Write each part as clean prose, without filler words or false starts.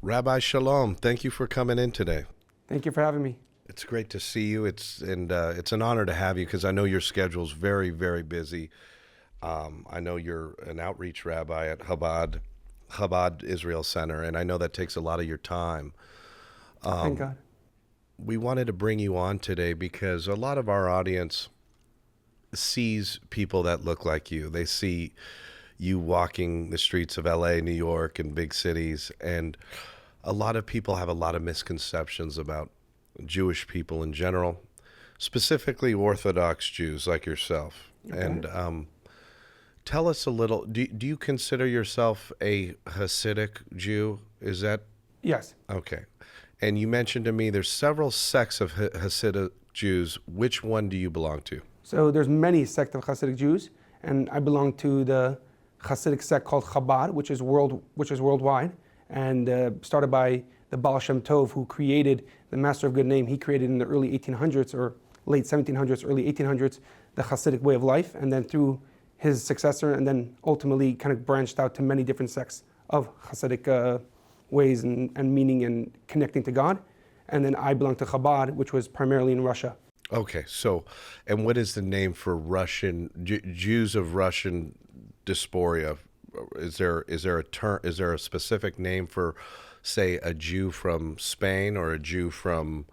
Rabbi Shalom, thank you for coming in today. Thank you for having me. It's great to see you. It's an honor to have you because I know your schedule's very, very busy. I know you're an outreach rabbi at Chabad Israel Center, and I know that takes a lot of your time. Thank God. We wanted to bring you on today because a lot of our audience sees people that look like you. They see you walking the streets of LA, New York, and big cities, and a lot of people have a lot of misconceptions about Jewish people in general, specifically Orthodox Jews like yourself. Okay. And tell us a little, do you consider yourself a Hasidic Jew? Is that? Yes. Okay. And you mentioned to me there's several sects of Hasidic Jews. Which one do you belong to? So there's many sects of Hasidic Jews, and I belong to the Hasidic sect called Chabad, which is worldwide, and started by the Baal Shem Tov, who created the Master of Good Name. He created in the early 1800s or late 1700s, early 1800s, the Hasidic way of life, and then through his successor, and then ultimately kind of branched out to many different sects of Hasidic ways and meaning and connecting to God. And then I belong to Chabad, which was primarily in Russia. Okay, so, and what is the name for Russian Jews of Russian diaspora? Is there a term? Is there a specific name for, say, a Jew from Spain or a Jew from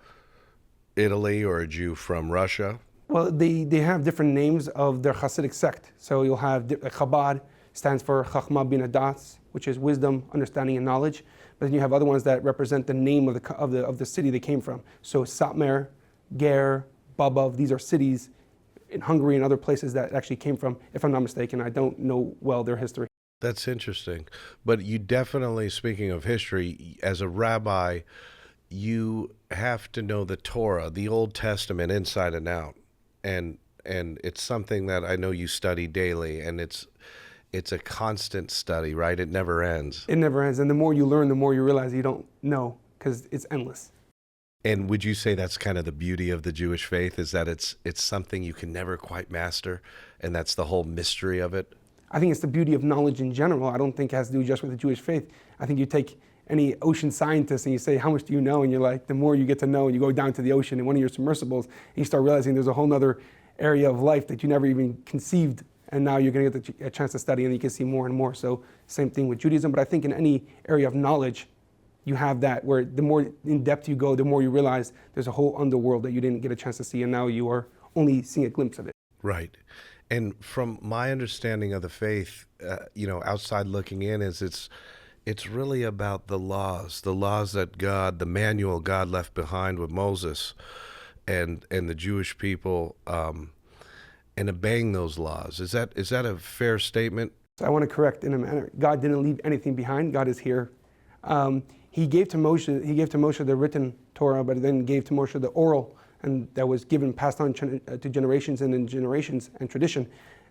Italy or a Jew from Russia? Well, they have different names of their Hasidic sect. So you'll have Chabad stands for Chachma Bina Das, which is wisdom, understanding, and knowledge. But then you have other ones that represent the name of the city they came from. So Satmar, Ger, Babov, these are cities in Hungary and other places that actually came from, if I'm not mistaken. I don't know well their history. That's interesting. But you definitely, speaking of history, as a rabbi, you have to know the Torah, the Old Testament, inside and out. And it's something that I know you study daily, and it's a constant study, right? It never ends. It never ends. And the more you learn, the more you realize you don't know, because it's endless. And would you say that's kind of the beauty of the Jewish faith, is that it's something you can never quite master, and that's the whole mystery of it? I think it's the beauty of knowledge in general. I don't think it has to do just with the Jewish faith. I think you take any ocean scientist and you say, how much do you know? And you're like, the more you get to know, and you go down to the ocean in one of your submersibles, and you start realizing there's a whole other area of life that you never even conceived, and now you're going to get a chance to study, and you can see more and more. So same thing with Judaism, but I think in any area of knowledge, you have that, where the more in depth you go, the more you realize there's a whole underworld that you didn't get a chance to see, and now you are only seeing a glimpse of it. Right. And from my understanding of the faith, outside looking in, is it's really about the laws that God, the manual God left behind with Moses and the Jewish people, and obeying those laws. Is that a fair statement? So I want to correct in a manner. God didn't leave anything behind. God is here. He gave to Moshe the written Torah, but then gave to Moshe the oral, and that was passed on to generations and in generations and tradition.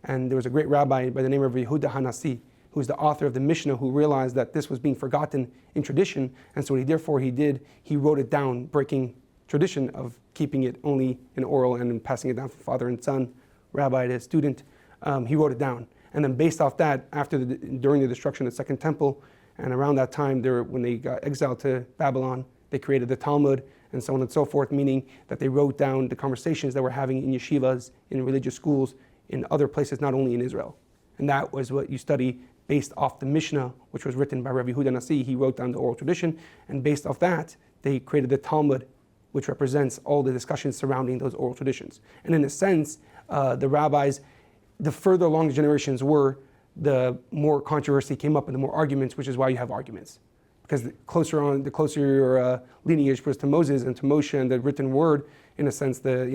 And there was a great rabbi by the name of Yehuda Hanasi, who's the author of the Mishnah, who realized that this was being forgotten in tradition, and so he wrote it down, breaking tradition of keeping it only in oral and passing it down from father and son, rabbi to student. He wrote it down, and then based off that, during the destruction of the Second Temple, and around that time, when they got exiled to Babylon, they created the Talmud and so on and so forth, meaning that they wrote down the conversations that we're having in yeshivas, in religious schools, in other places, not only in Israel. And that was what you study based off the Mishnah, which was written by Rabbi Yehuda Nasi. He wrote down the oral tradition, and based off that, they created the Talmud, which represents all the discussions surrounding those oral traditions. And in a sense, the rabbis, the further along the generations were, the more controversy came up and the more arguments, which is why you have arguments. Because the closer your lineage was to Moses and to Moshe and the written word, in a sense, there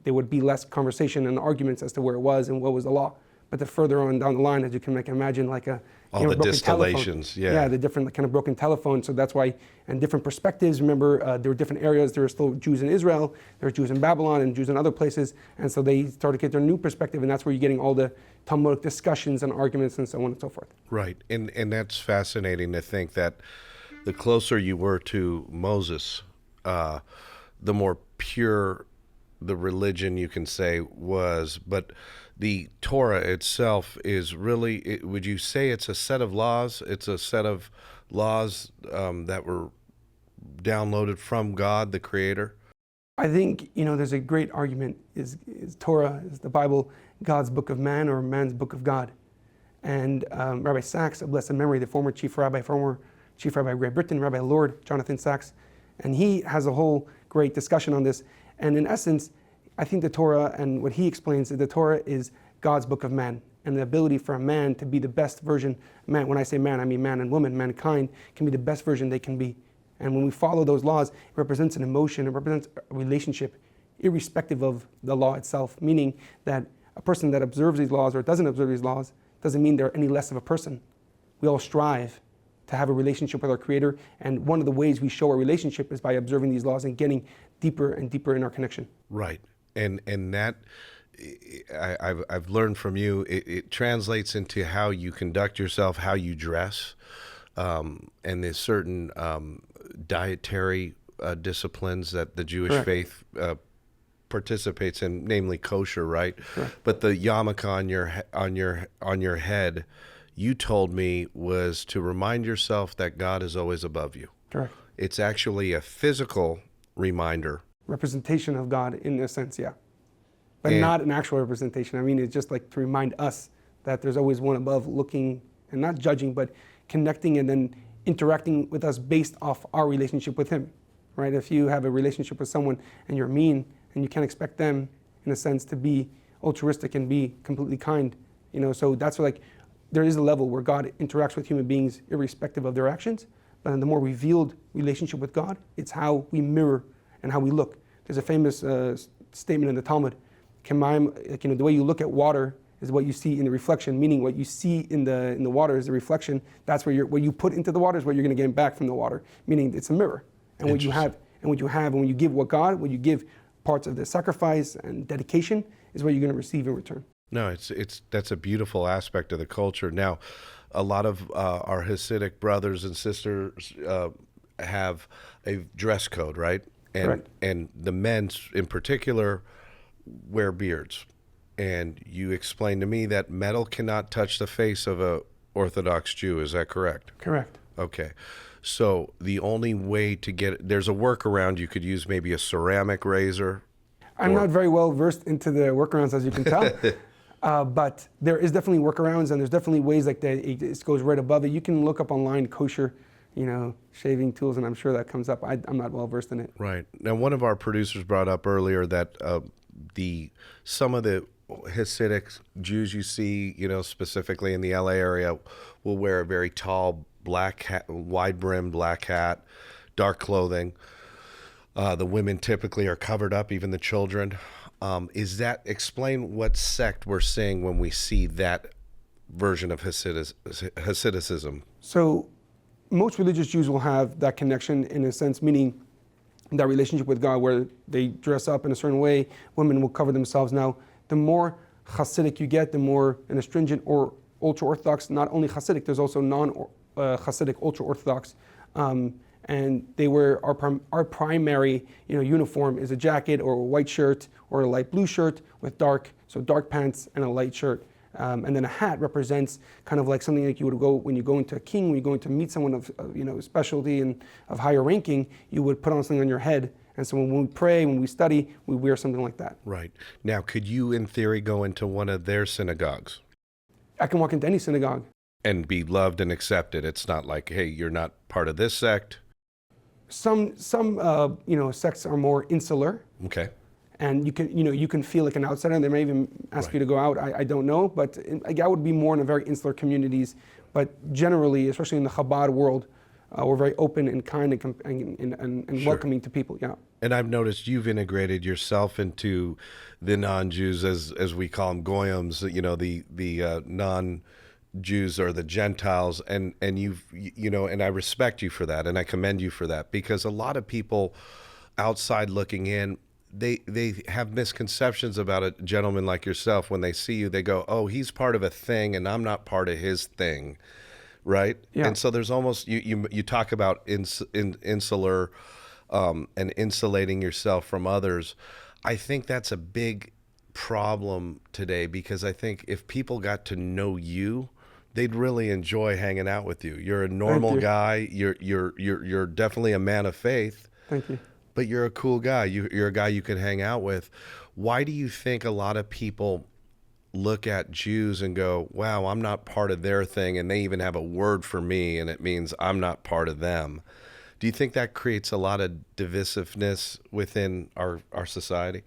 would be less conversation and arguments as to where it was and what was the law. But the further on down the line, as you can imagine, like all the distillations, telephone. Yeah, the different kind of broken telephone. So that's why, and different perspectives. Remember, there were different areas. There were still Jews in Israel, there were Jews in Babylon, and Jews in other places. And so they started to get their new perspective, and that's where you're getting all the Talmudic discussions and arguments and so on and so forth. Right, and that's fascinating to think that the closer you were to Moses, the more pure the religion, you can say, was. But the Torah itself is really, would you say it's a set of laws? It's a set of laws that were downloaded from God, the Creator? I think, there's a great argument. Is Torah, is the Bible, God's book of man or man's book of God? And Rabbi Sachs, of blessed memory, the former Chief Rabbi of Great Britain, Rabbi Lord Jonathan Sachs, and he has a whole great discussion on this. And in essence, I think the Torah, and what he explains, is the Torah is God's book of man, and the ability for a man to be the best version. Man, when I say man, I mean man and woman. Mankind can be the best version they can be. And when we follow those laws, it represents an emotion, it represents a relationship, irrespective of the law itself, meaning that a person that observes these laws or doesn't observe these laws doesn't mean they're any less of a person. We all strive to have a relationship with our Creator, and one of the ways we show our relationship is by observing these laws and getting deeper and deeper in our connection. Right. And that, I've learned from you, it translates into how you conduct yourself, how you dress, and there's certain dietary disciplines that the Jewish Correct. faith participates in, namely kosher, right? Correct. But the yarmulke on your head, you told me, was to remind yourself that God is always above you. Correct. It's actually a physical reminder. Representation of God in a sense, yeah. But And- not an actual representation. I mean, it's just like to remind us that there's always one above looking and not judging, but connecting and then interacting with us based off our relationship with Him, right? If you have a relationship with someone and you're mean, and you can't expect them, in a sense, to be altruistic and be completely kind, so that's like, there is a level where God interacts with human beings irrespective of their actions, but in the more revealed relationship with God, it's how we mirror and how we look. There's a famous statement in the Talmud, the way you look at water is what you see in the reflection, meaning what you see in the water is the reflection. That's what you put into the water is what you're going to get back from the water, meaning it's a mirror. And what you have, and when you give when you give parts of the sacrifice and dedication, is what you're going to receive in return. No, that's a beautiful aspect of the culture. Now, a lot of our Hasidic brothers and sisters have a dress code, right? Correct. And the men in particular wear beards. And you explained to me that metal cannot touch the face of a Orthodox Jew. Is that correct? Correct. Okay. So the only way to there's a workaround. You could use maybe a ceramic razor. I'm not very well versed into the workarounds, as you can tell. But there is definitely workarounds, and there's definitely ways like that. It goes right above it. You can look up online kosher, shaving tools, and I'm sure that comes up. I'm not well versed in it. Right. Now, one of our producers brought up earlier that some of the Hasidic Jews you see, specifically in the LA area, will wear a very tall black hat, wide-brimmed black hat, dark clothing. The women typically are covered up, even the children. Explain what sect we're seeing when we see that version of Hasidicism? So most religious Jews will have that connection in a sense, meaning that relationship with God where they dress up in a certain way, women will cover themselves. Now, the more Hasidic you get, the more an astringent or ultra-Orthodox, not only Hasidic, there's also non-Hasidic ultra-Orthodox. And they wear our primary uniform is a jacket or a white shirt or a light blue shirt with dark pants and a light shirt. And then a hat represents kind of like something like you would go when you go into a king, when you're going to meet someone of specialty and of higher ranking, you would put on something on your head. And so when we pray, when we study, we wear something like that. Right. Now, could you, in theory, go into one of their synagogues? I can walk into any synagogue. And be loved and accepted. It's not like, hey, you're not part of this sect. Some sects are more insular. Okay. And you can feel like an outsider. They may even ask you to go out. I don't know, but I would be more in a very insular communities. But generally, especially in the Chabad world, we're very open and kind and Sure. welcoming to people. Yeah. And I've noticed you've integrated yourself into the non-Jews, as we call them, goyams. The non-Jews or the Gentiles, and you've and I respect you for that, and I commend you for that, because a lot of people outside looking in, they have misconceptions about a gentleman like yourself. When they see you, they go, oh, he's part of a thing and I'm not part of his thing, right? Yeah. And so there's almost, you talk about insular and insulating yourself from others. I think that's a big problem today, because I think if people got to know you, they'd really enjoy hanging out with you. You're a normal guy. You're definitely a man of faith. Thank you. But you're a cool guy. You're a guy you can hang out with. Why do you think a lot of people look at Jews and go, wow, I'm not part of their thing, and they even have a word for me, and it means I'm not part of them? Do you think that creates a lot of divisiveness within our society?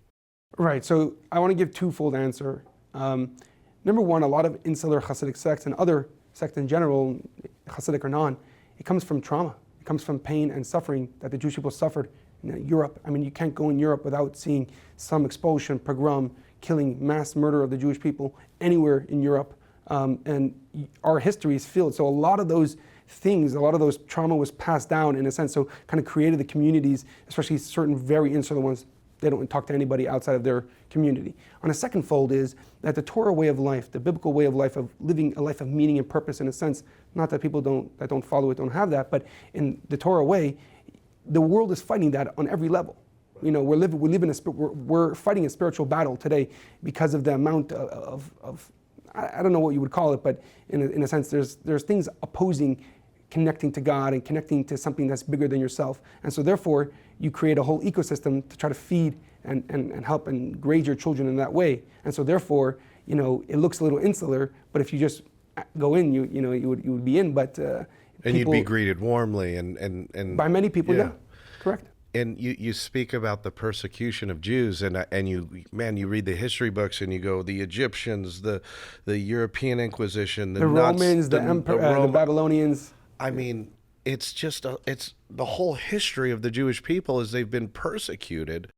Right. So I want to give twofold answer. Number one, a lot of insular Hasidic sects and other sects in general, Hasidic or non, it comes from trauma. It comes from pain and suffering that the Jewish people suffered in Europe. I mean, you can't go in Europe without seeing some expulsion, pogrom, killing, mass murder of the Jewish people anywhere in Europe. And our history is filled. So a lot of those things, a lot of those trauma was passed down in a sense, so kind of created the communities, especially certain very insular ones. They don't talk to anybody outside of their community. On a second fold is that the Torah way of life, the biblical way of life, of living a life of meaning and purpose in a sense, not that people that don't follow it don't have that, but in the Torah way, the world is fighting that on every level. You know, we're fighting a spiritual battle today because of the amount of I don't know what you would call it, but in a sense, there's things opposing connecting to God and connecting to something that's bigger than yourself. And so therefore, you create a whole ecosystem to try to feed and help and grade your children in that way. And so therefore, you know, it looks a little insular, but if you just go in, you would be in. But and you'd be greeted warmly and by many people, yeah. Correct. And you speak about the persecution of Jews, and you read the history books and you go, the Egyptians, the European Inquisition, the Romans, the Babylonians. I mean, it's just it's the whole history of the Jewish people is they've been persecuted.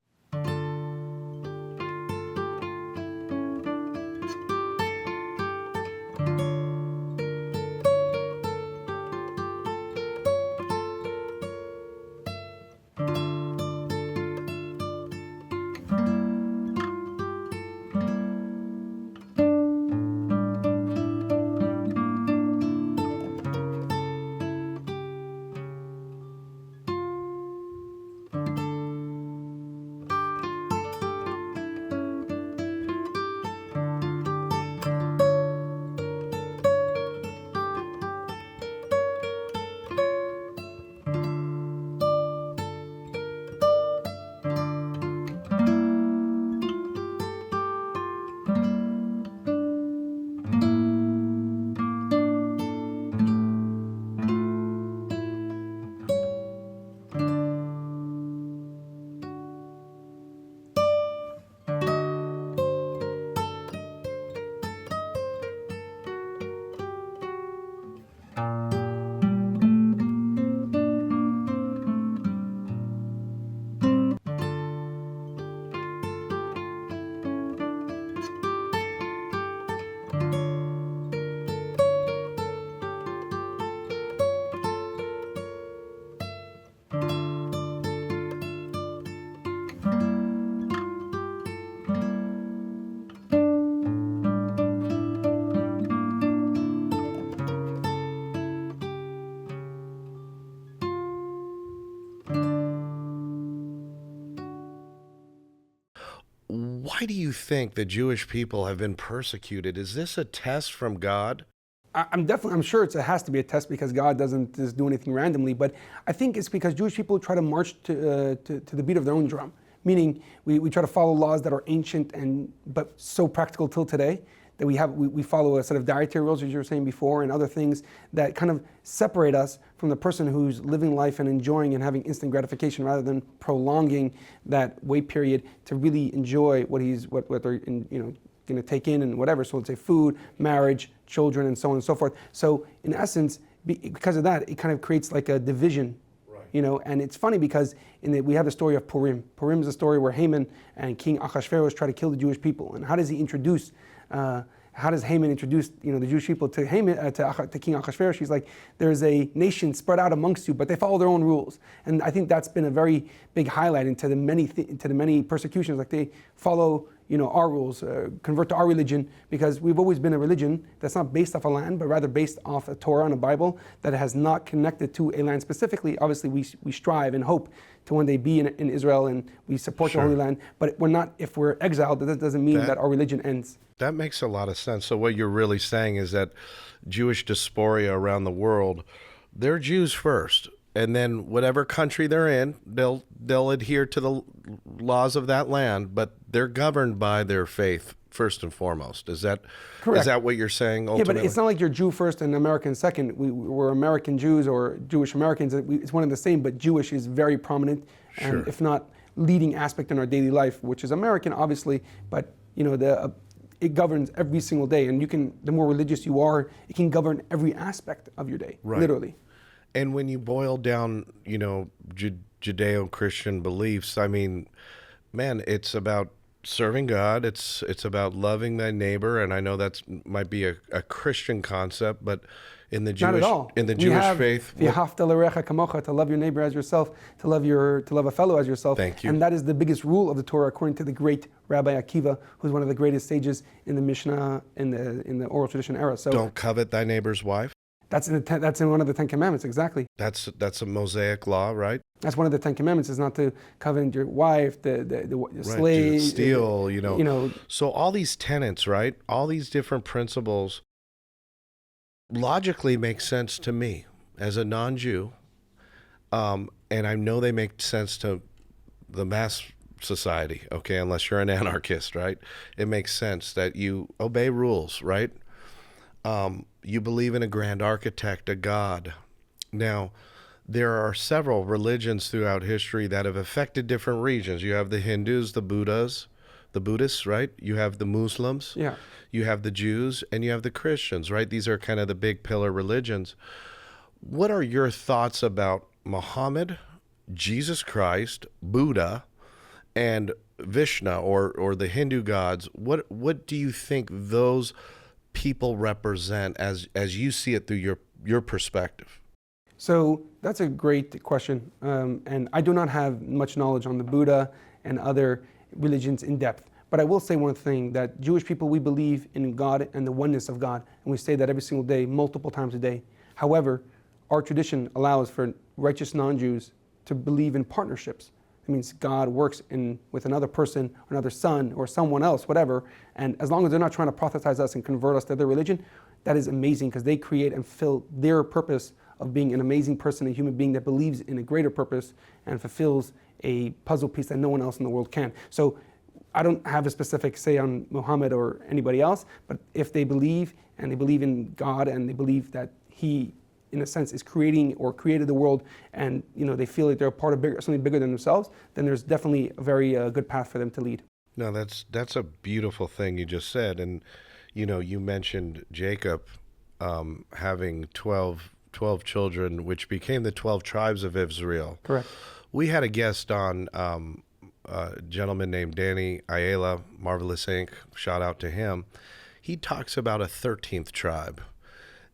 Why do you think the Jewish people have been persecuted? Is this a test from God? I'm sure it has to be a test because God doesn't just do anything randomly, but I think it's because Jewish people try to march to the beat of their own drum, meaning we try to follow laws that are ancient but so practical till today, that we follow a set of dietary rules, as you were saying before, and other things that kind of separate us from the person who's living life and enjoying and having instant gratification rather than prolonging that wait period to really enjoy what they're going to take in and whatever. So let's say food, marriage, children, and so on and so forth. So in essence, because of that, it kind of creates like a division. Right. And it's funny because we have the story of Purim. Purim is a story where Haman and King Achashverosh try to kill the Jewish people. And how does he introduce? How does Haman introduce the Jewish people to to King Achashverosh? He's like, there's a nation spread out amongst you, but they follow their own rules. And I think that's been a very big highlight into the many persecutions. Like they follow our rules, convert to our religion, because we've always been a religion that's not based off a land, but rather based off a Torah and a Bible that has not connected to a land specifically. Obviously, we strive and hope to one day be in Israel, and we support the Holy Land, but we're not, if we're exiled, that doesn't mean that our religion ends. That makes a lot of sense. So what you're really saying is that Jewish diaspora around the world, they're Jews first, and then whatever country they're in, they'll adhere to the laws of that land, but they're governed by their faith first and foremost. Is that correct? Is that what you're saying ultimately? Yeah, but it's not like you're Jew first and American second. We're American Jews or Jewish Americans. It's one and the same, but Jewish is very prominent, and if not leading aspect in our daily life, which is American, obviously, but it governs every single day, and the more religious you are, it can govern every aspect of your day, literally. And when you boil down, Judeo-Christian beliefs, I mean, man, it's about serving God. It's about loving thy neighbor, and I know that might be a Christian concept, but in the Jewish faith, v'ahavta l'recha kamocha, to love your neighbor as yourself, to love a fellow as yourself. Thank you. And that is the biggest rule of the Torah, according to the great Rabbi Akiva, who's one of the greatest sages in the Mishnah in the oral tradition era. So don't covet thy neighbor's wife. That's in one of the Ten Commandments, exactly. That's a Mosaic law, right? That's one of the Ten Commandments, is not to covet your wife, the slave, steal, So all these tenets, right? All these different principles logically make sense to me as a non-Jew, and I know they make sense to the mass society, okay, unless you're an anarchist, right? It makes sense that you obey rules, right? You believe in a grand architect, a God. Now, there are several religions throughout history that have affected different regions. You have the Hindus, the Buddhists, right? You have the Muslims, you have the Jews, and you have the Christians, right? These are kind of the big pillar religions. What are your thoughts about Muhammad, Jesus Christ, Buddha, and Vishnu, or the Hindu gods? What do you think those people represent as you see it through your perspective? So that's a great question, and I do not have much knowledge on the Buddha and other religions in depth. But I will say one thing, that Jewish people, we believe in God and the oneness of God, and we say that every single day, multiple times a day. However, our tradition allows for righteous non-Jews to believe in partnerships. It means God works with another person, another son, or someone else, whatever. And as long as they're not trying to proselytize us and convert us to their religion, that is amazing, because they create and fill their purpose of being an amazing person, a human being that believes in a greater purpose and fulfills a puzzle piece that no one else in the world can. So I don't have a specific say on Muhammad or anybody else, but if they believe, and they believe in God, and they believe that he, in a sense, is creating or created the world, and they feel like they're a part of something bigger than themselves, then there's definitely a very good path for them to lead. No, that's a beautiful thing you just said. And you mentioned Jacob having 12 children, which became the 12 tribes of Israel. Correct. We had a guest on, a gentleman named Danny Ayala, Marvelous Inc. Shout out to him. He talks about a 13th tribe.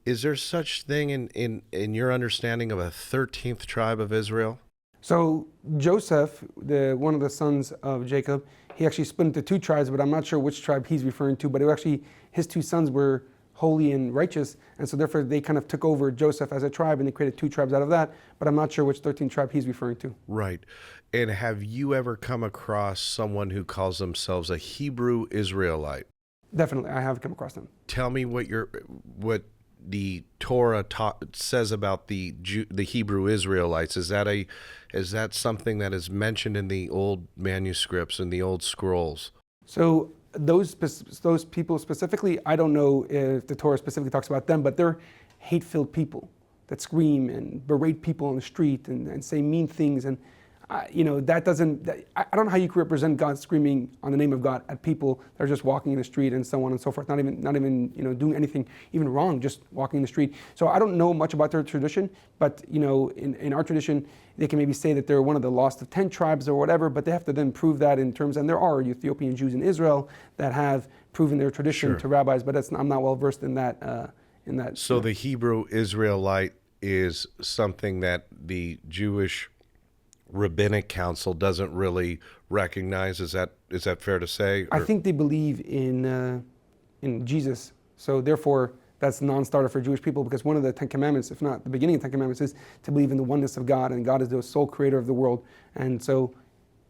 Is there such thing in your understanding of a 13th tribe of Israel? So Joseph, one of the sons of Jacob, he actually split into two tribes, but I'm not sure which tribe he's referring to. But it actually, his two sons were holy and righteous, and so therefore they kind of took over Joseph as a tribe, and they created two tribes out of that. But I'm not sure which 13th tribe he's referring to. Right. And have you ever come across someone who calls themselves a Hebrew Israelite? Definitely, I have come across them. Tell me what the Torah says about the Hebrew Israelites. Is that something that is mentioned in the old manuscripts and the old scrolls? So those people specifically, I don't know if the Torah specifically talks about them, but they're hate-filled people that scream and berate people on the street and say mean things. And I don't know how you can represent God screaming on the name of God at people that are just walking in the street and so on and so forth, not even doing anything even wrong, just walking in the street. So I don't know much about their tradition, but in our tradition, they can maybe say that they're one of the lost of 10 tribes or whatever, but they have to then prove that in terms, and there are Ethiopian Jews in Israel that have proven their tradition to rabbis, but I'm not well versed in that. So the Hebrew Israelite is something that the Jewish rabbinic council doesn't really recognize. Is that fair to say? I think they believe in Jesus, so therefore that's a non-starter for Jewish people, because one of the Ten Commandments, if not the beginning of the Ten Commandments, is to believe in the oneness of God, and God is the sole creator of the world. And so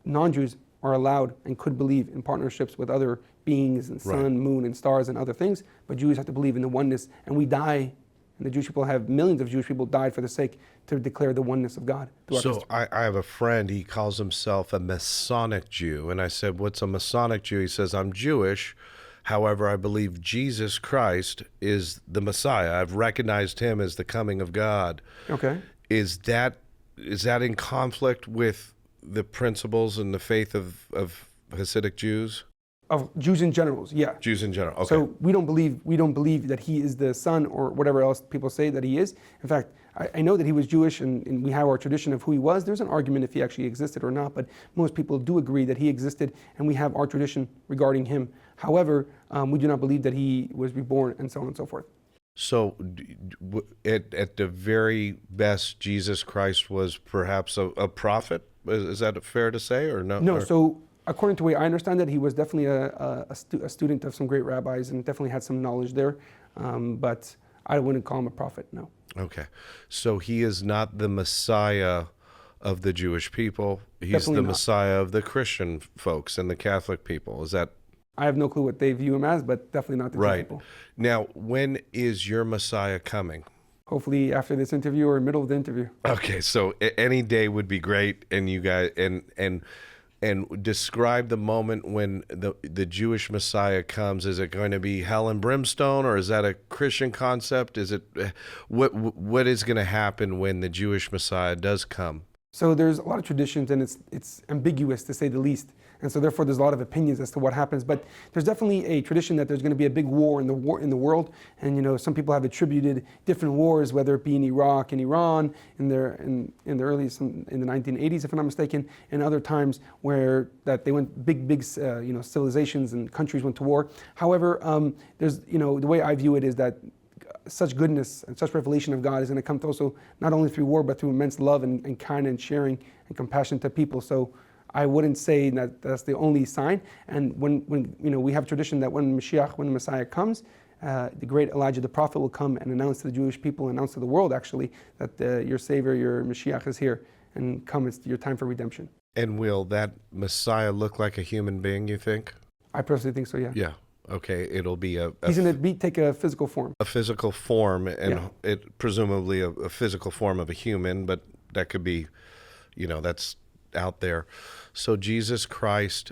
non-Jews are allowed and could believe in partnerships with other beings and sun, moon, and stars and other things, but Jews have to believe in the oneness, and we die, and the Jewish people have, millions of Jewish people died for the sake to declare the oneness of God. So I have a friend, he calls himself a Masonic Jew, and I said, what's a Masonic Jew? He says, I'm Jewish, however, I believe Jesus Christ is the Messiah. I've recognized him as the coming of God. Okay. Is that in conflict with the principles and the faith of Hasidic Jews? Of Jews in general, yeah. Jews in general, okay. So we don't believe that he is the son or whatever else people say that he is. In fact, I know that he was Jewish, and we have our tradition of who he was. There's an argument if he actually existed or not, but most people do agree that he existed, and we have our tradition regarding him. However, we do not believe that he was reborn, and so on and so forth. So at the very best, Jesus Christ was perhaps a prophet? Is that fair to say, or no? No, so according to the way I understand it, he was definitely a student of some great rabbis and definitely had some knowledge there, but I wouldn't call him a prophet, no. Okay, so he is not the Messiah of the Jewish people. He's Definitely the not. Messiah of the Christian folks and the Catholic people. Is that I have no clue what they view him as, but definitely not the Jewish right? people. Now, when is your Messiah coming? Hopefully after this interview or middle of the interview. Okay, so any day would be great, and you guys and describe the moment when the Jewish Messiah comes. Is it going to be hell and brimstone, or is that a Christian concept? Is it what is going to happen when the Jewish Messiah does come? So there's a lot of traditions, and it's ambiguous to say the least. And so therefore there's a lot of opinions as to what happens. But there's definitely a tradition that there's going to be a big war in the world. And some people have attributed different wars, whether it be in Iraq and Iran in the early in the 1980s, if I'm not mistaken, and other times where that they went big civilizations and countries went to war. However, there's the way I view it is that such goodness and such revelation of God is going to come also not only through war, but through immense love and kindness and sharing and compassion to people. So I wouldn't say that that's the only sign. And when we have tradition that when the Messiah comes, the great Elijah the prophet will come and announce to the Jewish people, announce to the world actually, that your Savior, your Mashiach is here, and come, it's your time for redemption. And will that Messiah look like a human being, you think? I personally think so, yeah. Yeah. Okay, it'll be he's going to take a physical form. A physical form, and Yeah. it presumably a physical form of a human, but that could be, that's out there. So Jesus Christ,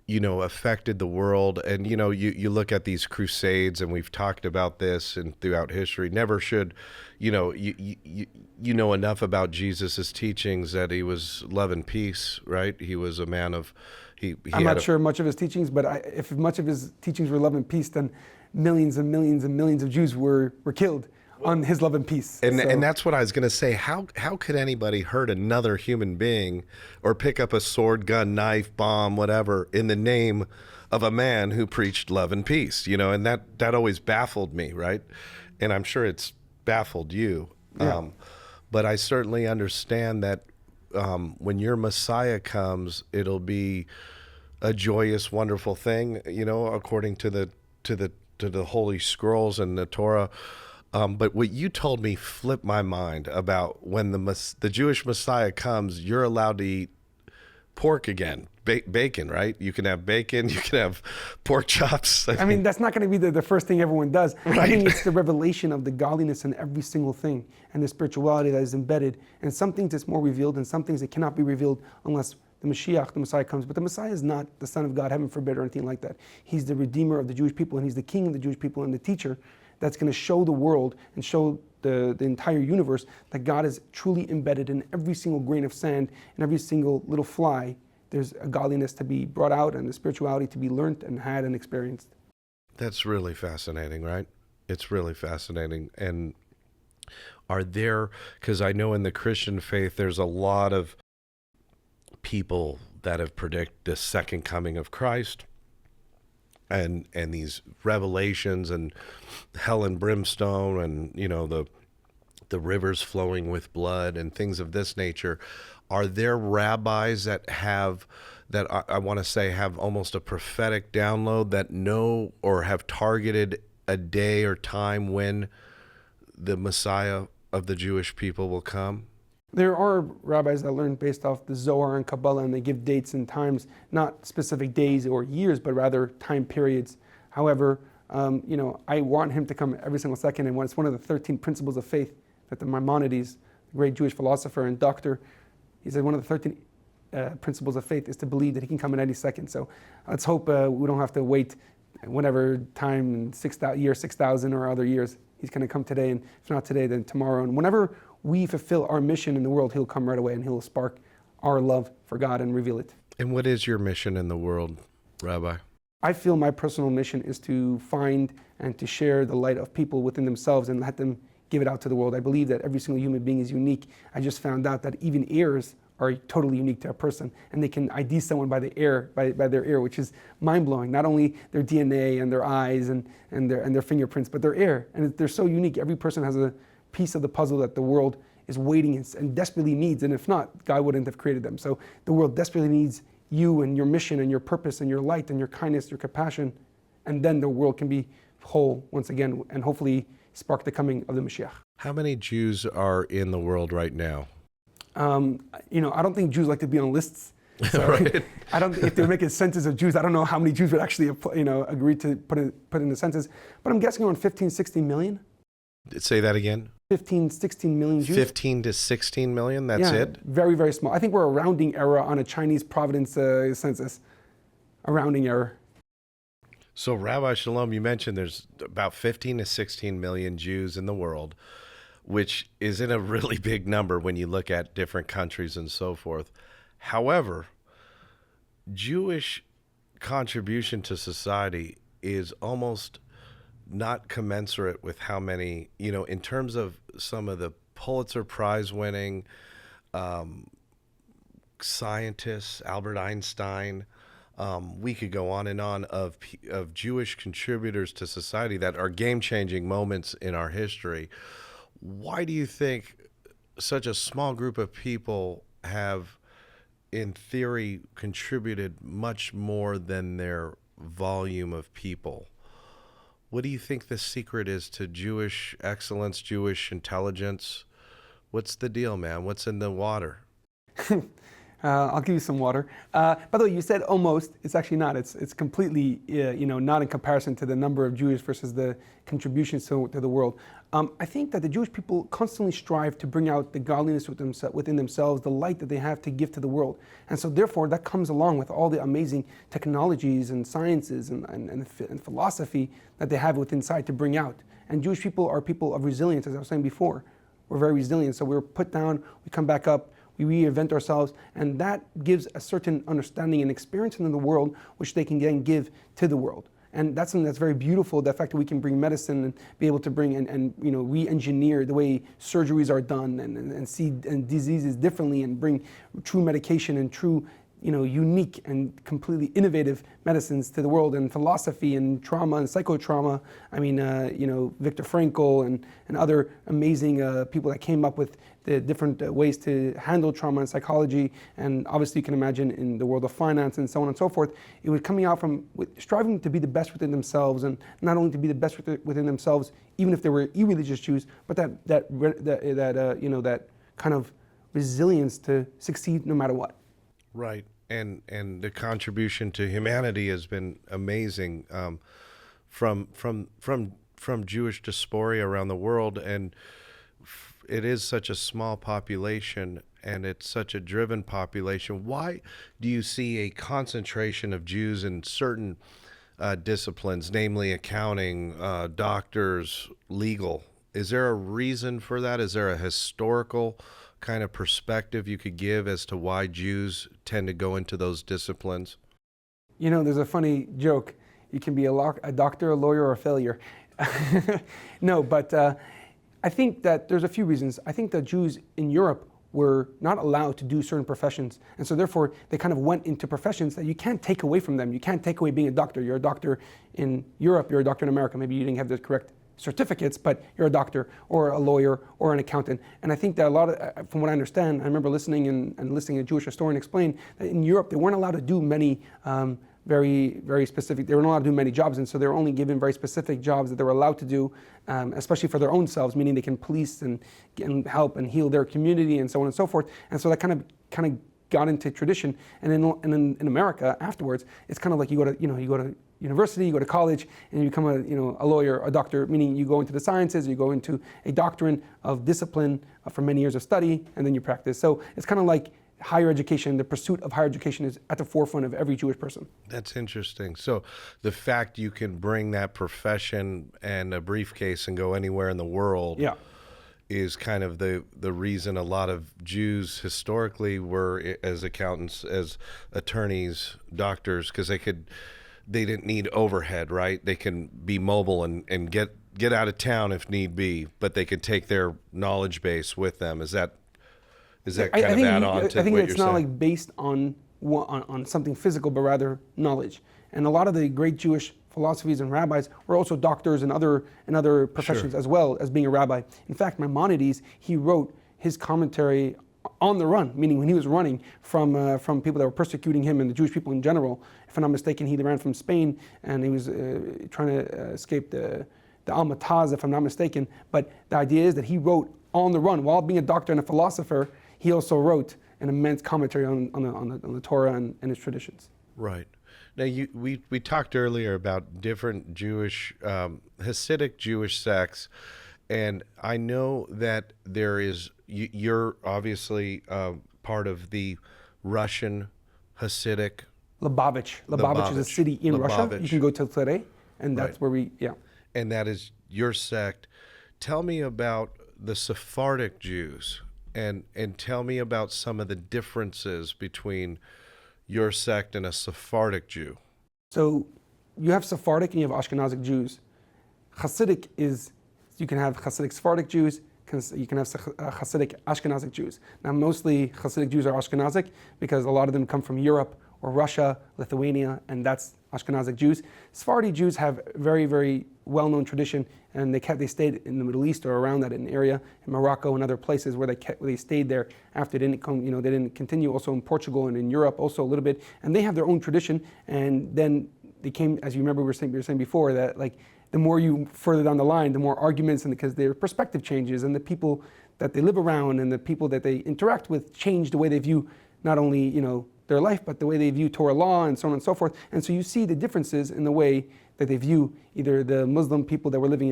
affected the world, and you look at these crusades, and we've talked about this and throughout history. Never should, you know enough about Jesus's teachings that he was love and peace, right? He was a man of. I'm not sure much of his teachings, but if much of his teachings were love and peace, then millions and millions and millions of Jews were killed on his love and peace. And that's what I was going to say. How could anybody hurt another human being or pick up a sword, gun, knife, bomb, whatever, in the name of a man who preached love and peace? And that always baffled me, right? And I'm sure it's baffled you. Yeah. But I certainly understand that when your Messiah comes, it'll be a joyous, wonderful thing, according to the Holy Scrolls and the Torah. But what you told me flipped my mind about when the Jewish Messiah comes, you're allowed to eat pork again, bacon, right? You can have bacon, you can have pork chops. I mean, that's not going to be the first thing everyone does. Right. I think it's the revelation of the godliness in every single thing and the spirituality that is embedded. And some things it's more revealed, and some things it cannot be revealed unless the Mashiach, the Messiah, comes. But the Messiah is not the Son of God, heaven forbid, or anything like that. He's the Redeemer of the Jewish people, and he's the King of the Jewish people and the teacher that's going to show the world and show the entire universe that God is truly embedded in every single grain of sand and every single little fly. There's a godliness to be brought out and the spirituality to be learned and had and experienced. That's really fascinating, right? It's really fascinating. And because I know in the Christian faith, there's a lot of people that have predicted the second coming of Christ and these revelations and hell and brimstone and, the rivers flowing with blood and things of this nature. Are there rabbis that have, that I want to say have almost a prophetic download that know or have targeted a day or time when the Messiah of the Jewish people will come? There are rabbis that learn based off the Zohar and Kabbalah, and they give dates and times, not specific days or years, but rather time periods. However, I want him to come every single second, and it's one of the 13 principles of faith that the Maimonides, the great Jewish philosopher and doctor, he said one of the 13 principles of faith is to believe that he can come in any second. So let's hope we don't have to wait whatever time, year 6,000 or other years. He's going to come today, and if not today, then tomorrow. And whenever we fulfill our mission in the world, he'll come right away and he'll spark our love for God and reveal it. And what is your mission in the world, Rabbi? I feel my personal mission is to find and to share the light of people within themselves and let them give it out to the world. I believe that every single human being is unique. I just found out that even ears are totally unique to a person, and they can ID someone by the ear, by their ear, which is mind-blowing. Not only their DNA and their eyes and their fingerprints, but their ear. And they're so unique. Every person has a piece of the puzzle that the world is waiting and desperately needs. And if not, God wouldn't have created them. So the world desperately needs you and your mission and your purpose and your light and your kindness, your compassion. And then the world can be whole once again and hopefully spark the coming of the Mashiach. How many Jews are in the world right now? I don't think Jews like to be on lists. So Right. I don't. If they're making a census of Jews, I don't know how many Jews would actually, agree to put in the census. But I'm guessing around 15, 16 million. Say that again. 15, 16 million Jews. 15 to 16 million, that's it? Very, very small. I think we're a rounding error on a Chinese providence census. A rounding error. So Rabbi Sholom, you mentioned there's about 15 to 16 million Jews in the world, which isn't a really big number when you look at different countries and so forth. However, Jewish contribution to society is almost not commensurate with how many, in terms of some of the Pulitzer Prize winning scientists, Albert Einstein, we could go on and on of Jewish contributors to society that are game-changing moments in our history. Why do you think such a small group of people have, in theory, contributed much more than their volume of people? What do you think the secret is to Jewish excellence, Jewish intelligence? What's the deal, man? What's in the water? I'll give you some water. By the way, you said almost. It's actually not. It's completely, not in comparison to the number of Jews versus the contributions to the world. I think that the Jewish people constantly strive to bring out the godliness within themselves, the light that they have to give to the world. And so therefore, that comes along with all the amazing technologies and sciences and philosophy that they have within inside to bring out. And Jewish people are people of resilience, as I was saying before. We're very resilient. So we're put down, we come back up, we reinvent ourselves, and that gives a certain understanding and experience in the world, which they can then give to the world. And that's something that's very beautiful, the fact that we can bring medicine and be able to bring and re-engineer the way surgeries are done and see diseases differently and bring true medication and true unique and completely innovative medicines to the world, and philosophy and trauma and psychotrauma. Viktor Frankl and other amazing people that came up with the different ways to handle trauma and psychology. And obviously you can imagine in the world of finance and so on and so forth, it was coming out from striving to be the best within themselves, and not only to be the best within themselves, even if they were irreligious Jews, but that kind of resilience to succeed no matter what. Right. And the contribution to humanity has been amazing, from Jewish diaspora around the world, and it is such a small population and it's such a driven population. Why do you see a concentration of Jews in certain disciplines, namely accounting, doctors, legal? Is there a reason for that? Is there a historical kind of perspective you could give as to why Jews tend to go into those disciplines? There's a funny joke. You can be a doctor, a lawyer, or a failure. No, but I think that there's a few reasons. I think that Jews in Europe were not allowed to do certain professions. And so therefore, they kind of went into professions that you can't take away from them. You can't take away being a doctor. You're a doctor in Europe, you're a doctor in America. Maybe you didn't have the correct certificates, but you're a doctor or a lawyer or an accountant. And I think that a lot of, from what I understand, I remember listening and listening to a Jewish historian explain that in Europe they weren't allowed to do many very, very specific, they were not allowed to do many jobs, and so they were only given very specific jobs that they were allowed to do, especially for their own selves, meaning they can police and help and heal their community and so on and so forth. And so that kind of got into tradition. And in America afterwards, it's kind of like you go to university, you go to college, and you become a lawyer, a doctor, meaning you go into the sciences, you go into a doctrine of discipline for many years of study, and then you practice. So it's kind of like higher education, the pursuit of higher education is at the forefront of every Jewish person. That's interesting. So the fact you can bring that profession and a briefcase and go anywhere in the world is kind of the reason a lot of Jews historically were as accountants, as attorneys, doctors, because they didn't need overhead, right? They can be mobile and get out of town if need be, but they could take their knowledge base with them. Is that kind of add on to what you're saying? I think it's not like based on something physical, but rather knowledge. And a lot of the great Jewish philosophies and rabbis were also doctors and other professions as well as being a rabbi. In fact, Maimonides, he wrote his commentary on the run, meaning when he was running from people that were persecuting him and the Jewish people in general. If I'm not mistaken, he ran from Spain and he was trying to escape the Almataz, if I'm not mistaken. But the idea is that he wrote on the run while being a doctor and a philosopher. He also wrote an immense commentary on the Torah and its traditions. Right. Now, we talked earlier about different Jewish, Hasidic Jewish sects, and I know that you're obviously part of the Russian Hasidic. Lubavitch is a city in Russia. You can go to Tzare, and that's where And that is your sect. Tell me about the Sephardic Jews. And tell me about some of the differences between your sect and a Sephardic Jew. So you have Sephardic and you have Ashkenazic Jews. Hasidic is, you can have Hasidic Sephardic Jews, you can have Hasidic Ashkenazic Jews. Now mostly Hasidic Jews are Ashkenazic because a lot of them come from Europe or Russia, Lithuania, and that's Ashkenazic Jews. Sephardi Jews have very, very well-known tradition, and they stayed in the Middle East or around that area, in Morocco and other places where they stayed there after they didn't continue. Also in Portugal and in Europe, also a little bit, and they have their own tradition. And then they came, as you remember, we were saying before that like the more you further down the line, the more arguments, and because their perspective changes, and the people that they live around and the people that they interact with change the way they view not only their life, but the way they view Torah law and so on and so forth. And so you see the differences in the way that they view either the Muslim people that were living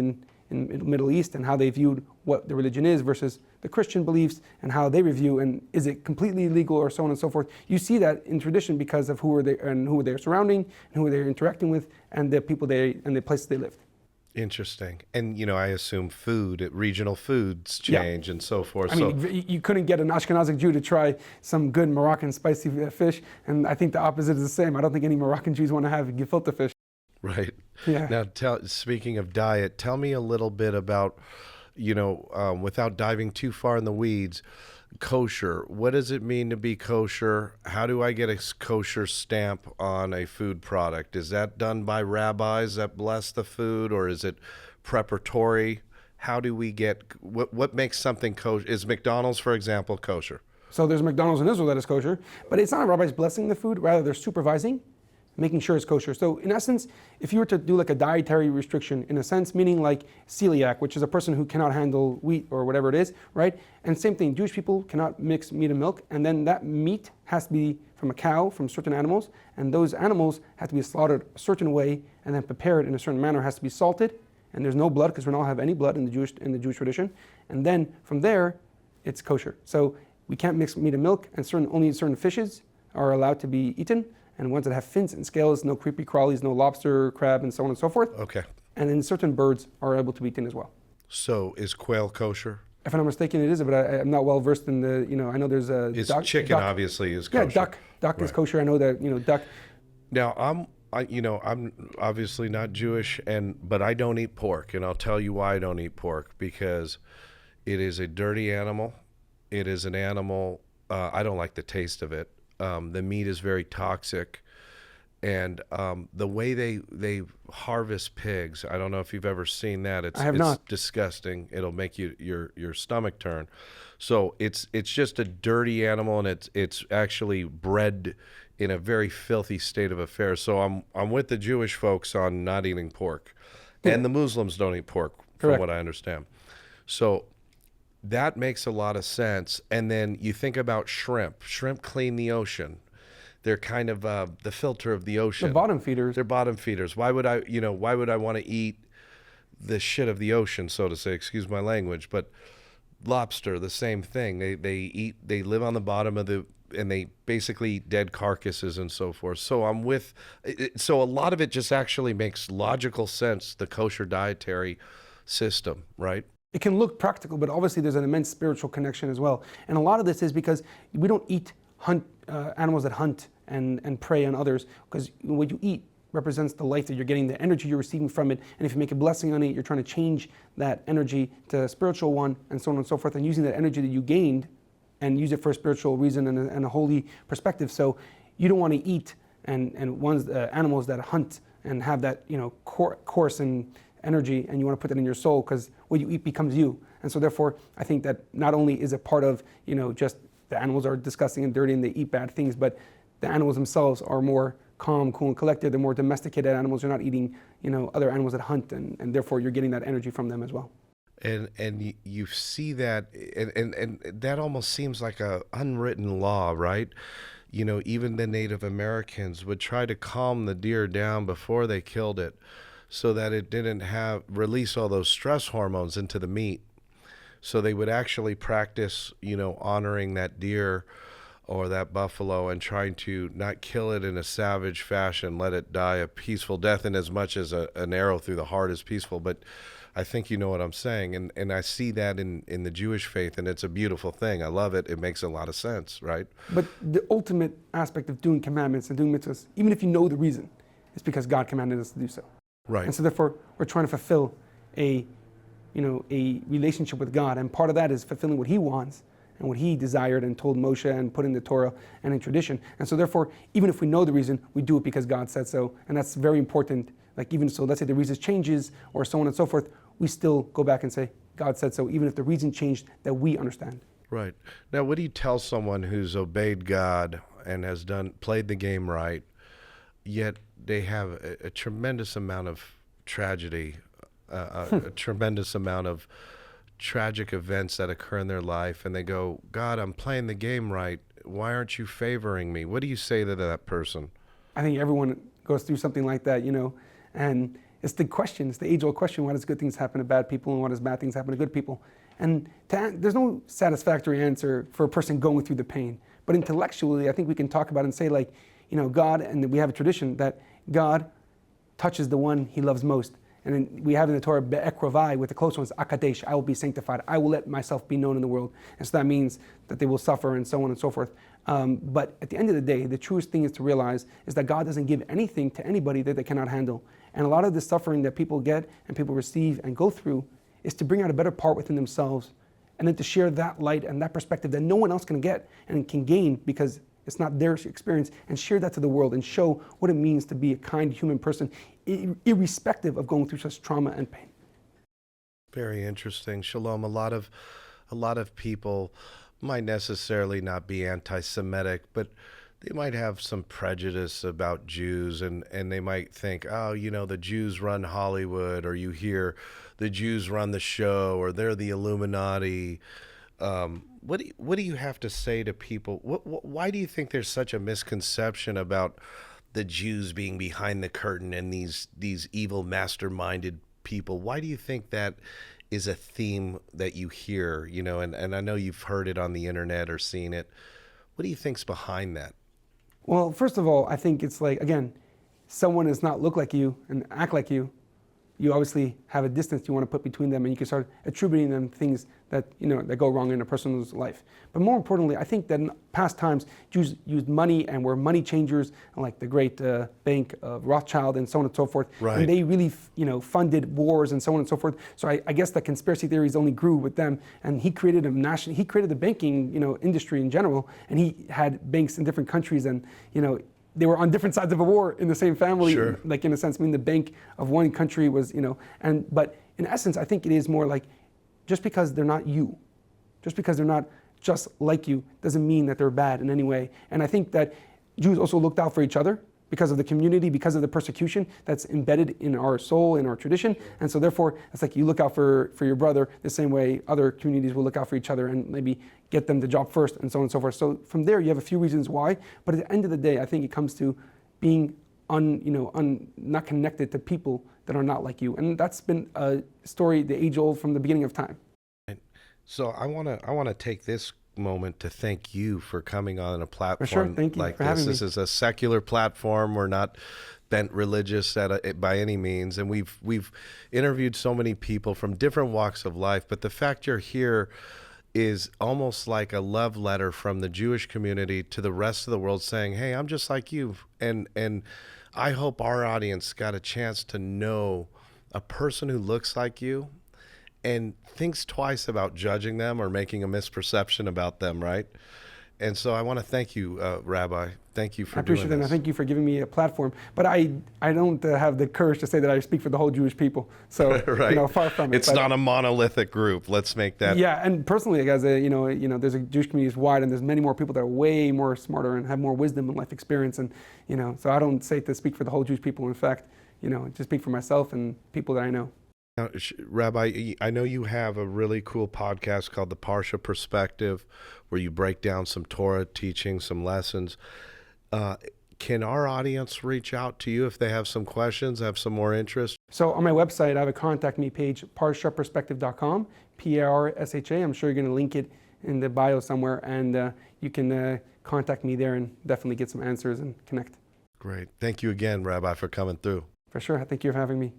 in the Middle East and how they viewed what the religion is versus the Christian beliefs and how they review, and is it completely illegal or so on and so forth. You see that in tradition because of who they're surrounding and who they're interacting with and the people and the places they lived. Interesting. And, I assume regional foods change and so forth. I mean, you couldn't get an Ashkenazic Jew to try some good Moroccan spicy fish, and I think the opposite is the same. I don't think any Moroccan Jews want to have gefilte fish. Right. Yeah. Now, speaking of diet, tell me a little bit about, without diving too far in the weeds, kosher. What does it mean to be kosher? How do I get a kosher stamp on a food product? Is that done by rabbis that bless the food, or is it preparatory? How do we get, what makes something kosher? Is McDonald's, for example, kosher? So there's McDonald's in Israel that is kosher, but it's not rabbis blessing the food, rather they're supervising, making sure it's kosher. So in essence, if you were to do like a dietary restriction, in a sense, meaning like celiac, which is a person who cannot handle wheat or whatever it is, right? And same thing, Jewish people cannot mix meat and milk, and then that meat has to be from a cow, from certain animals, and those animals have to be slaughtered a certain way and then prepared in a certain manner, has to be salted, and there's no blood because we don't have any blood in the Jewish tradition. And then from there, it's kosher. So we can't mix meat and milk, and only certain fishes are allowed to be eaten. And ones that have fins and scales, no creepy crawlies, no lobster, crab, and so on and so forth. Okay. And then certain birds are able to be eaten as well. So is quail kosher? If I'm not mistaken, it is, but I'm not well versed in the, I know there's a duck. Chicken obviously is kosher. Yeah, duck is kosher. I know that, duck. Now, I'm obviously not Jewish, but I don't eat pork, and I'll tell you why I don't eat pork, because it is a dirty animal. It is an animal, I don't like the taste of it. The meat is very toxic, And the way they harvest pigs, I don't know if you've ever seen that. I have it's not. disgusting. It'll make your stomach turn. So it's just a dirty animal, and it's actually bred in a very filthy state of affairs. So I'm with the Jewish folks on not eating pork, and the Muslims don't eat pork, from Correct. what I understand. So that makes a lot of sense. And then you think about shrimp. Shrimp clean the ocean. They're kind of the filter of the ocean. The bottom feeders. They're bottom feeders. Why would I want to eat the shit of the ocean, so to say? Excuse my language, but lobster, the same thing. They live on the bottom of and they basically eat dead carcasses and so forth. So so a lot of it just actually makes logical sense, the kosher dietary system, right? It can look practical, but obviously there's an immense spiritual connection as well. And a lot of this is because we don't eat animals that hunt and prey on others, because what you eat represents the life that you're getting, the energy you're receiving from it. And if you make a blessing on it, you're trying to change that energy to a spiritual one, and so on and so forth, and using that energy that you gained and use it for a spiritual reason and a holy perspective. So you don't want to eat animals that hunt and have that coarse and energy, and you want to put that in your soul, because what you eat becomes you. And so therefore, I think that not only is it part of just the animals are disgusting and dirty and they eat bad things, but the animals themselves are more calm, cool, and collected. They're more domesticated animals. You're not eating, other animals that hunt, and therefore you're getting that energy from them as well. And you see that, and that almost seems like a unwritten law, right? Even the Native Americans would try to calm the deer down before they killed it, so that it didn't release all those stress hormones into the meat. So they would actually practice, honoring that deer or that buffalo and trying to not kill it in a savage fashion, let it die a peaceful death, in as much as an arrow through the heart is peaceful. But I think you know what I'm saying. And I see that in the Jewish faith, and it's a beautiful thing. I love it. It makes a lot of sense, right? But the ultimate aspect of doing commandments and doing mitzvahs, even if you know the reason, is because God commanded us to do so. Right. And so therefore, we're trying to fulfill a relationship with God. And part of that is fulfilling what He wants and what He desired and told Moshe and put in the Torah and in tradition. And so therefore, even if we know the reason, we do it because God said so. And that's very important. Like, even so, let's say the reason changes or so on and so forth, we still go back and say, God said so, even if the reason changed that we understand. Right. Now, what do you tell someone who's obeyed God and has played the game right, yet they have a tremendous amount of tragedy, a tremendous amount of tragic events that occur in their life, and they go, God, I'm playing the game right. Why aren't you favoring me? What do you say to that person? I think everyone goes through something like that, and it's the question, it's the age-old question: why does good things happen to bad people, and why does bad things happen to good people? And there's no satisfactory answer for a person going through the pain. But intellectually, I think we can talk about it and say, like, God, and we have a tradition that God touches the one He loves most. And then we have in the Torah, be'ekrovai, with the close ones, akadesh, I will be sanctified. I will let myself be known in the world. And so that means that they will suffer and so on and so forth. But at the end of the day, the truest thing is to realize is that God doesn't give anything to anybody that they cannot handle. And a lot of the suffering that people get and people receive and go through is to bring out a better part within themselves, and then to share that light and that perspective that no one else can get and can gain because it's not their experience, and share that to the world and show what it means to be a kind human person, irrespective of going through such trauma and pain. Very interesting. Shalom, a lot of people might necessarily not be anti-Semitic, but they might have some prejudice about Jews, and they might think, oh, the Jews run Hollywood, or you hear the Jews run the show, or they're the Illuminati. What do you have to say to people? Why do you think there's such a misconception about the Jews being behind the curtain and these evil masterminded people? Why do you think that is a theme that you hear, and I know you've heard it on the internet or seen it. What do you think's behind that? Well, first of all, I think it's like, again, someone does not look like you and act like you. You obviously have a distance you want to put between them, and you can start attributing them things that that go wrong in a person's life. But more importantly, I think that in past times, Jews used money and were money changers, like the great bank of Rothschild and so on and so forth. Right. And they really, funded wars and so on and so forth. So I guess the conspiracy theories only grew with them. And he created he created the banking, industry in general, and he had banks in different countries, and they were on different sides of a war in the same family, Sure. like in a sense, I mean, the bank of one country was, but in essence, I think it is more like, just because they're not you, just because they're not just like you, doesn't mean that they're bad in any way. And I think that Jews also looked out for each other because of the community, because of the persecution that's embedded in our soul, in our tradition. And so therefore, it's like you look out for your brother the same way other communities will look out for each other and maybe get them the job first and so on and so forth. So from there, you have a few reasons why. But at the end of the day, I think it comes to being not connected to people that are not like you. And that's been a story, the age old, from the beginning of time. So I want to take this moment to thank you for coming on a platform sure. Thank you like for this. having me. This is a secular platform. We're not bent religious by any means, and we've interviewed so many people from different walks of life. But the fact you're here is almost like a love letter from the Jewish community to the rest of the world, saying, "Hey, I'm just like you," and I hope our audience got a chance to know a person who looks like you and thinks twice about judging them or making a misperception about them, right? And so I want to thank you, Rabbi. Thank you for doing this. I appreciate that, and thank you for giving me a platform. But I don't have the courage to say that I speak for the whole Jewish people. So, right. Far from it. It's not a monolithic group. Let's make that. Yeah, and personally, as there's a Jewish community is wide, and there's many more people that are way more smarter and have more wisdom and life experience, and so I don't say to speak for the whole Jewish people. In fact, to speak for myself and people that I know. Now, Rabbi, I know you have a really cool podcast called The Parsha Perspective, where you break down some Torah teaching, some lessons. Can our audience reach out to you if they have some questions, have some more interest? So on my website, I have a contact me page, parshaperspective.com, P-A-R-S-H-A. I'm sure you're going to link it in the bio somewhere, and you can contact me there and definitely get some answers and connect. Great. Thank you again, Rabbi, for coming through. For sure. Thank you for having me.